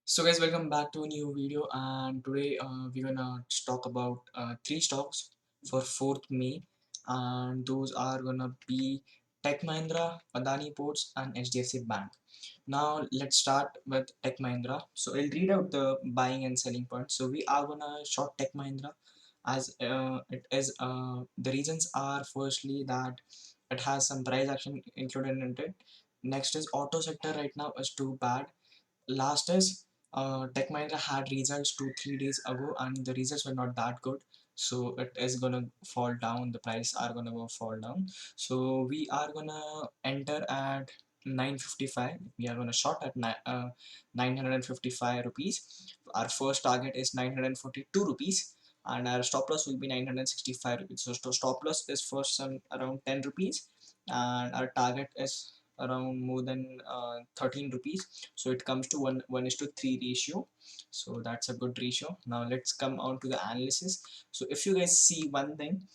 So guys, welcome back to a new video, and today we're gonna talk about three stocks for 4th May, and those are gonna be Tech Mahindra, Adani Ports, and HDFC Bank. Now let's start with Tech Mahindra. So I'll read out the buying and selling points. So we are gonna short Tech Mahindra as it is. The reasons are firstly that it has some price action included in it. Next is auto sector right now is too bad. Last is Tech Mahindra had results 2-3 days ago and the results were not that good, so it is gonna fall down. The price are gonna go fall down. So we are gonna enter at 955. We are gonna short at 955 rupees. Our first target is 942 rupees and our stop loss will be 965 rupees. So stop loss is for some around 10 rupees and our target is around more than 13 rupees, so it comes to 1:3 ratio. So that's a good ratio. Now let's come on to the analysis. So if you guys see one thing,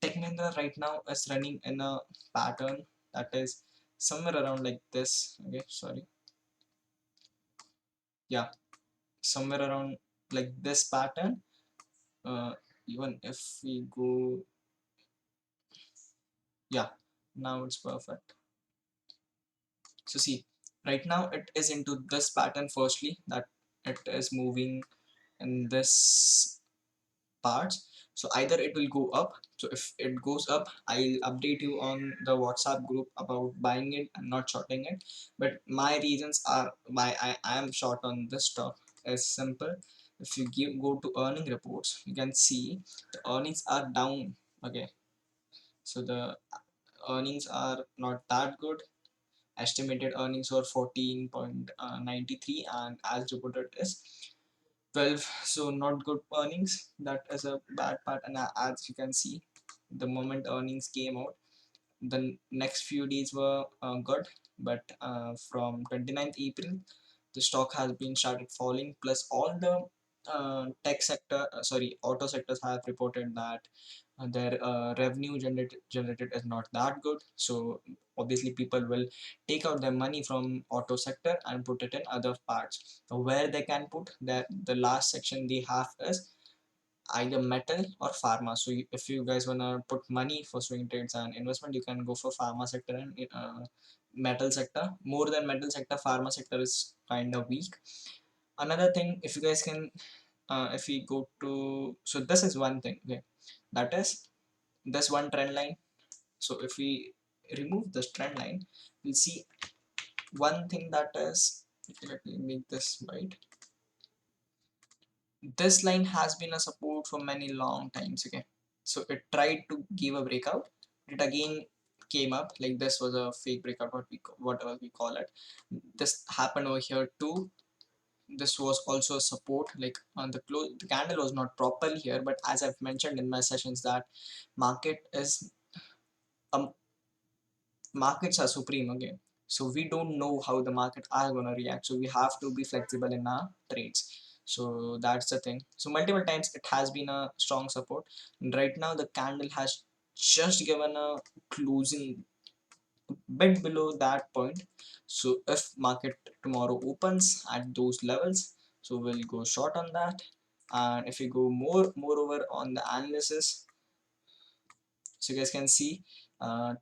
Tech Mahindra right now is running in a pattern that is somewhere around like this. Okay, sorry, yeah, somewhere around like this pattern. uh, Even if we go, yeah, now it's perfect. So see, right now it is into this pattern firstly, that it is moving in this parts. So either it will go up. So if it goes up, I'll update you on the WhatsApp group about buying it and not shorting it. But my reasons are why I am short on this stock is simple. If you go to earning reports, you can see the earnings are down. Okay, so the earnings are not that good. Estimated earnings were 14.93 and as reported is 12, so not good earnings. That is a bad part. And as you can see, the moment earnings came out, the next few days were good, but from 29th April the stock has been started falling. Plus all the tech sector, sorry, auto sectors have reported that their revenue generated is not that good. So obviously people will take out their money from auto sector and put it in other parts. So where they can put that, the last section they have is either metal or pharma. So if you guys wanna put money for swing trades and investment, you can go for pharma sector and metal sector. More than metal sector, pharma sector is kind of weak. Another thing, if you guys can, if we go to, so this is one thing, okay, that is this one trend line. So if we remove this trend line, we'll see one thing that is, let me make this white. This line has been a support for many long times. Okay, so it tried to give a breakout, it again came up. Like this was a fake breakout, whatever we call it. This happened over here too. This was also a support. Like on the close, the candle was not properly here, but as I've mentioned in my sessions that market is markets are supreme. Okay, so we don't know how the market are gonna react, so we have to be flexible in our trades. So that's the thing. So multiple times it has been a strong support, and right now the candle has just given a closing bit below that point. So if market tomorrow opens at those levels, so we'll go short on that. And if we go moreover on the analysis, so you guys can see uh,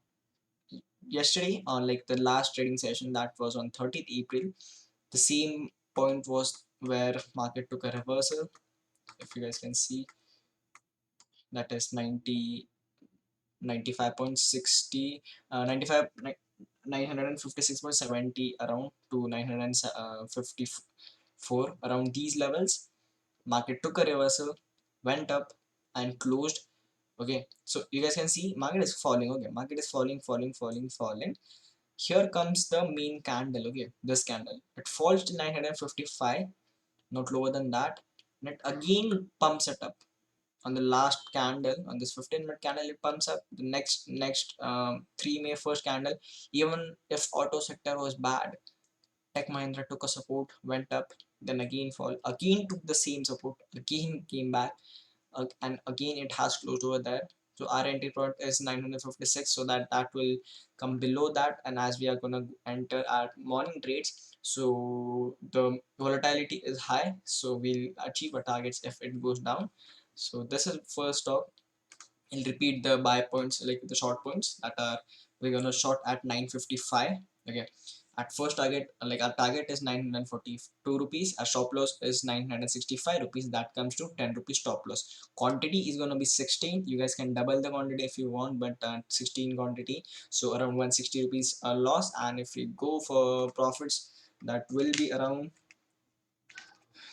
yesterday on like the last trading session, that was on 30th April, the same point was where market took a reversal. If you guys can see, that is 95.60, 95 956.70 around to 954, around these levels. Market took a reversal, went up and closed. Okay, so you guys can see market is falling. Okay, market is falling. Here comes the main candle. Okay, this candle, it falls to 955, not lower than that, and it again pumps it up. On the last candle, on this 15-minute candle, it pumps up. The next 3 May first candle, even if auto sector was bad, Tech Mahindra took a support, went up, then again fall, again took the same support, again came back, and again it has closed over there. So our entry point is 956, so that will come below that. And as we are gonna enter our morning trades, so the volatility is high, so we'll achieve our targets if it goes down. So this is first stop. I'll repeat the buy points, like the short points that are, we're gonna short at 955. Okay, at first target, like our target is 942 rupees, our stop loss is 965 rupees, that comes to 10 rupees stop loss. Quantity is gonna be 16, you guys can double the quantity if you want, but 16 quantity, so around 160 rupees loss. And if we go for profits, that will be around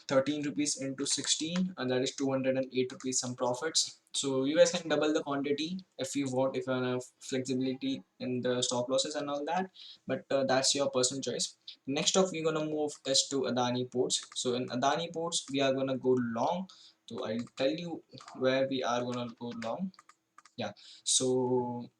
13 rupees into 16, and that is 208 rupees some profits. So you guys can double the quantity if you want, if you have flexibility in the stop losses and all that, but that's your personal choice. Next up, we're gonna move is to Adani Ports. So in Adani Ports we are gonna go long, so I'll tell you where we are gonna go long. Yeah, so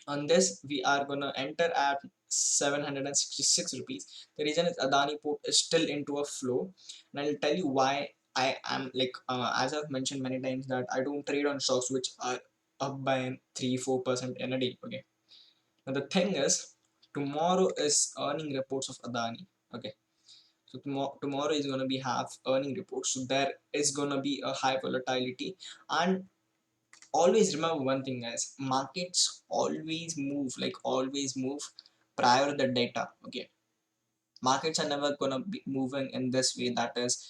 on this we are gonna enter at 766 rupees. The reason is Adani Port is still into a flow, and I'll tell you why. I am like, as I've mentioned many times, that I don't trade on stocks which are up by 3-4% in a day. Okay, now the thing is, tomorrow is earning reports of Adani. Okay, so tomorrow is gonna be have earning reports, so there is gonna be a high volatility. And always remember one thing, guys, markets always move prior to the data. Okay, markets are never gonna be moving in this way, that is,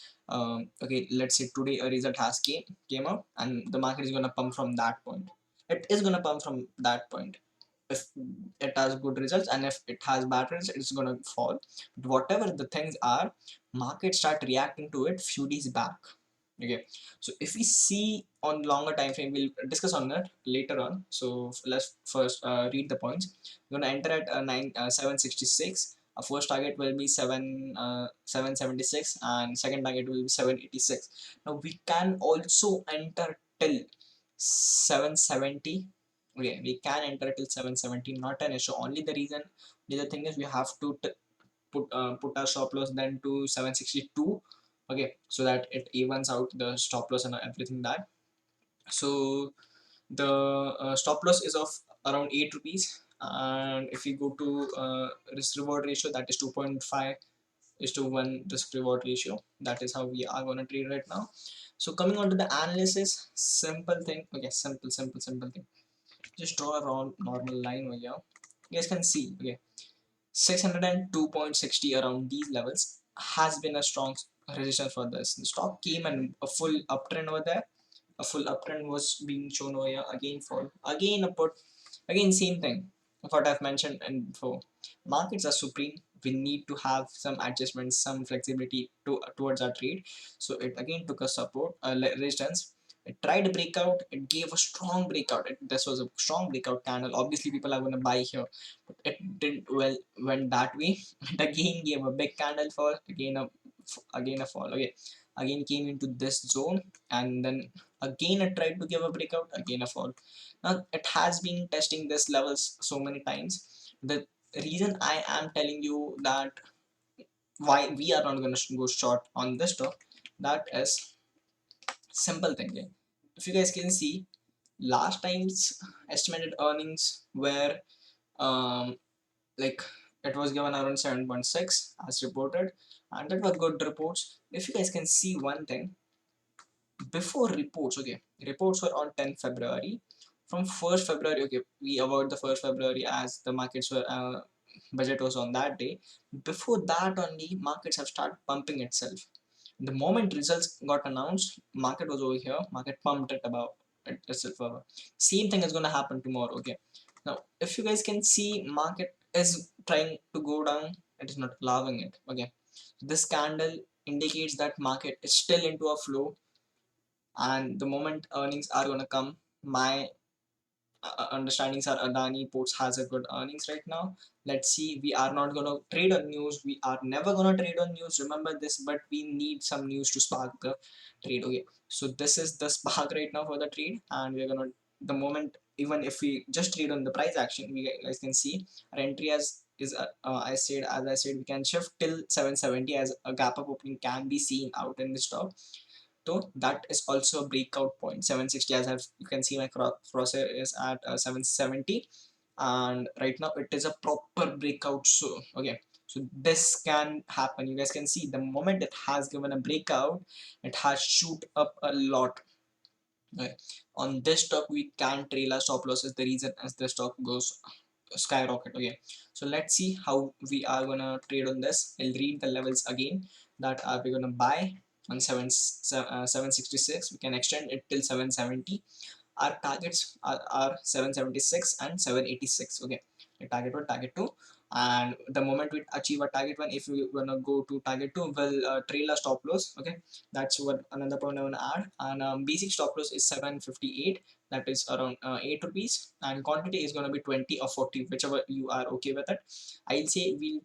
okay, let's say today a result has came out, and the market is gonna pump from that point. It is gonna pump from that point if it has good results, and if it has bad results, it's gonna fall. But whatever the things are, markets start reacting to it few days back. Okay, so if we see on longer time frame, we'll discuss on that later on. So let's first read the points. We're gonna enter at 766. Our first target will be 776, and second target will be 786. Now we can also enter till 770. Okay, we can enter till 770, not an issue. Only the reason, the other thing is, we have to put our stop loss then to 762. Okay, so that it evens out the stop loss and everything that. So the stop loss is of around 8 rupees, and if we go to risk reward ratio, that is 2.5 is to 1 risk reward ratio. That is how we are going to trade right now. So coming on to the analysis, simple thing. Okay, simple thing, just draw a round normal line over here. You guys can see, okay, 602.60 around these levels has been a strong resistance for this. The stock came and a full uptrend over there. A full uptrend was being shown over here. Again fall. Again a put. Again same thing. What I've mentioned and before. Markets are supreme. We need to have some adjustments, some flexibility towards our trade. So it again took a support, resistance. It tried to break out. It gave a strong breakout. This was a strong breakout candle. Obviously, people are going to buy here. But it didn't well went that way. It again gave a big candle fall. Again a fall. Okay, again came into this zone, and then again it tried to give a breakout. Again a fall. Now it has been testing this levels so many times. The reason I am telling you that why we are not going to go short on this stock, that is simple thinking. If you guys can see, last time's estimated earnings were um like, it was given around 7.6 as reported, and that were good reports. If you guys can see one thing, before reports, okay, reports were on 10th February. From 1st February, okay, we avoid the 1st February as the markets were budget was on that day. Before that only, markets have started pumping itself. The moment results got announced, market was over here, market pumped it above itself over. Same thing is going to happen tomorrow. Okay, now if you guys can see, market is trying to go down, it is not allowing it. Okay, this candle indicates that market is still into a flow, and the moment earnings are going to come, my understandings are Adani Ports has a good earnings right now. Let's see. We are not gonna trade on news. We are never gonna trade on news. Remember this, but we need some news to spark the trade. Okay. So this is the spark right now for the trade, and we're gonna, the moment, even if we just trade on the price action, we guys can see our entry as is as I said, we can shift till 770 as a gap up opening can be seen out in the stock. So that is also a breakout point. 760, as you can see, my crosshair is at 770, and right now it is a proper breakout. So okay, so this can happen. You guys can see the moment it has given a breakout, it has shoot up a lot. Okay. On this stock we can trail our stop losses, the reason as the stock goes skyrocket. Okay, so let's see how we are gonna trade on this. I'll read the levels again. That are we gonna buy on 766. We can extend it till 770. Our targets are 776 and 786. Okay, the target 1, target 2, and the moment we achieve a target 1, if we wanna go to target 2, we'll trail a stop loss. Okay, that's what another point I want to add. And basic stop loss is 758, that is around 8 rupees, and quantity is going to be 20 or 40, whichever you are okay with it. I'll say we'll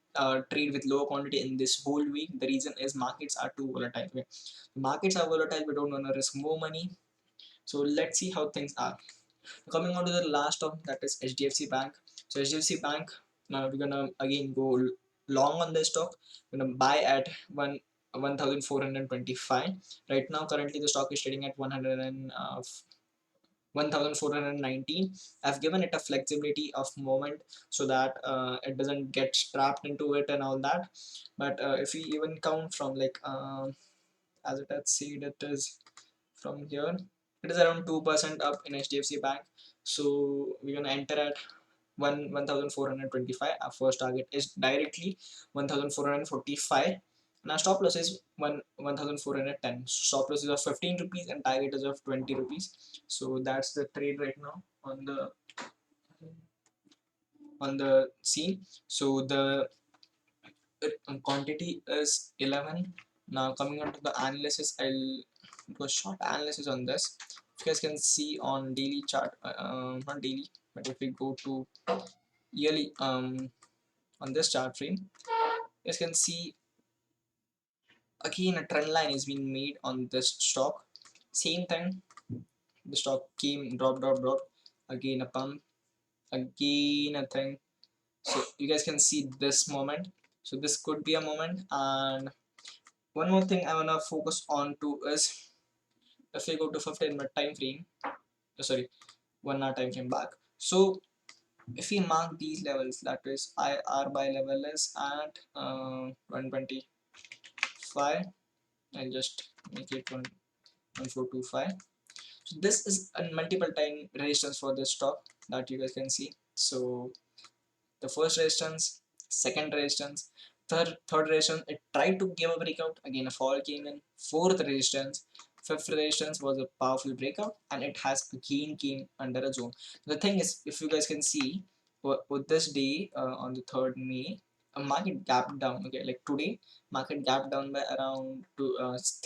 trade with lower quantity in this whole week. The reason is markets are too volatile. Okay, markets are volatile, we don't want to risk more money. So let's see how things are. Coming on to the last of, that is HDFC Bank. So HDFC Bank, now we're gonna again go long on this stock. We're gonna buy at 1425. Right now currently the stock is trading at 1419. I've given it a flexibility of moment so that it doesn't get trapped into it and all that. But if we even count from like as it had said, it is from here, it is around 2% up in HDFC Bank. So we're gonna enter at 1425. Our first target is directly 1445, and our stop loss is 1410. Stop loss is of 15 rupees and target is of 20 rupees. So that's the trade right now on the scene. So the quantity is 11. Now coming on to the analysis, I'll do a short analysis on this. You guys can see on daily chart, not daily, but if we go to yearly, on this chart frame, you guys can see again a trend line is being made on this stock. Same thing, the stock came, drop, again a pump, again a thing. So you guys can see this moment. So this could be a moment. And one more thing I wanna focus on to is, if we go to 15-minute time frame, sorry, 1 hour time frame back. So if we mark these levels, that is IR by level is at 125. I'll just make it 1425. So this is a multiple time resistance for this stock that you guys can see. So the first resistance, second resistance, third resistance, it tried to give a breakout, again a fall came in. Fourth resistance, fifth resistance was a powerful breakout, and it has again came under a zone. The thing is, if you guys can see, with this day on the 3rd May, a market gap down. Okay, like today market gap down by around to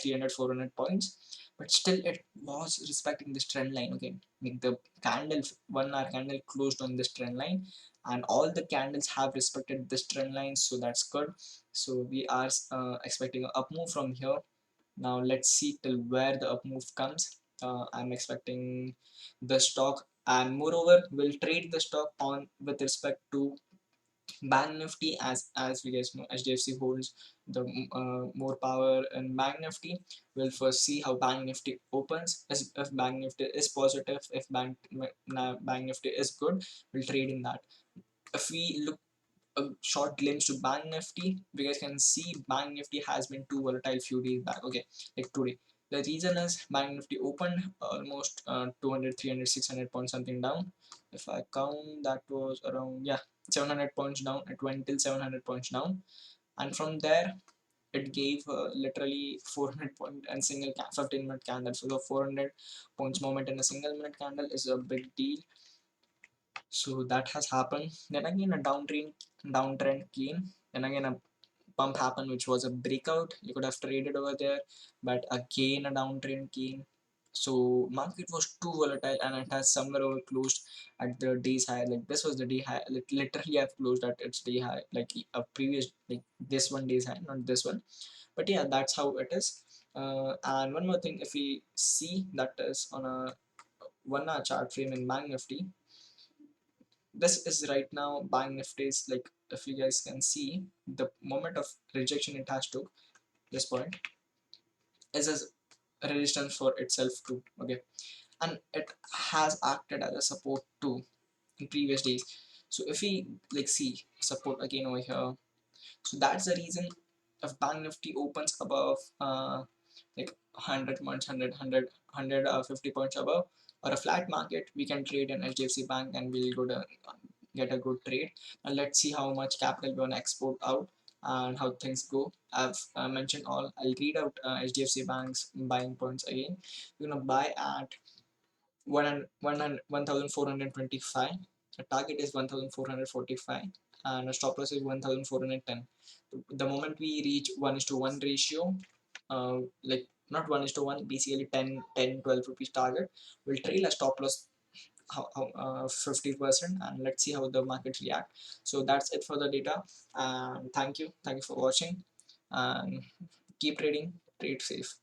300 400 points, but still it was respecting this trend line. Okay, like the candle, 1 hour candle closed on this trend line, and all the candles have respected this trend line, so that's good. So we are expecting an up move from here. Now let's see till where the up move comes. I'm expecting the stock, and moreover we'll trade the stock on with respect to Bank Nifty. As we guys know, HDFC holds the more power in Bank Nifty. We'll first see how Bank Nifty opens. As if Bank Nifty is positive, if Bank Nifty is good, we'll trade in that. If we look a short glimpse to Bank Nifty, you guys can see Bank Nifty has been too volatile few days back. Okay, like today. The reason is Bank Nifty opened almost 200, 300, 600 points something down. If I count, that was around, yeah, 700 points down. It went till 700 points down, and from there it gave literally 400 point and 15-minute candle. So the 400 points moment in a single minute candle is a big deal. So that has happened. Then again a downtrend came. Then again a pump happened, which was a breakout. You could have traded over there, but again a downtrend came. So market was too volatile, and it has somewhere over closed at the day's high. Like this was the day high. Like literally I've closed at its day high, like a previous, like this one day's high, not this one. But yeah, that's how it is. And one more thing, if we see, that is on a 1 hour chart frame in Bank Nifty, this is right now Bank Nifty is like, if you guys can see the moment of rejection it has took, this point is resistance for itself too. Okay, and it has acted as a support too in previous days. So if we like see support again over here, so that's the reason if bank nifty opens above like 100 points, 50 points above, or a flat market, we can trade in HDFC Bank and we'll go to get a good trade. And let's see how much capital we want to export out and how things go. I've mentioned all. I'll read out HDFC Bank's buying points again. We're gonna buy at 1425. The target is 1445 and a stop loss is 1410. The moment we reach 1 is to 1 ratio, like not 1 is to 1, basically 10 12 rupees target, we'll trail a stop loss 50%, and let's see how the markets react. So that's it for the data, and thank you for watching, and keep trading, trade safe.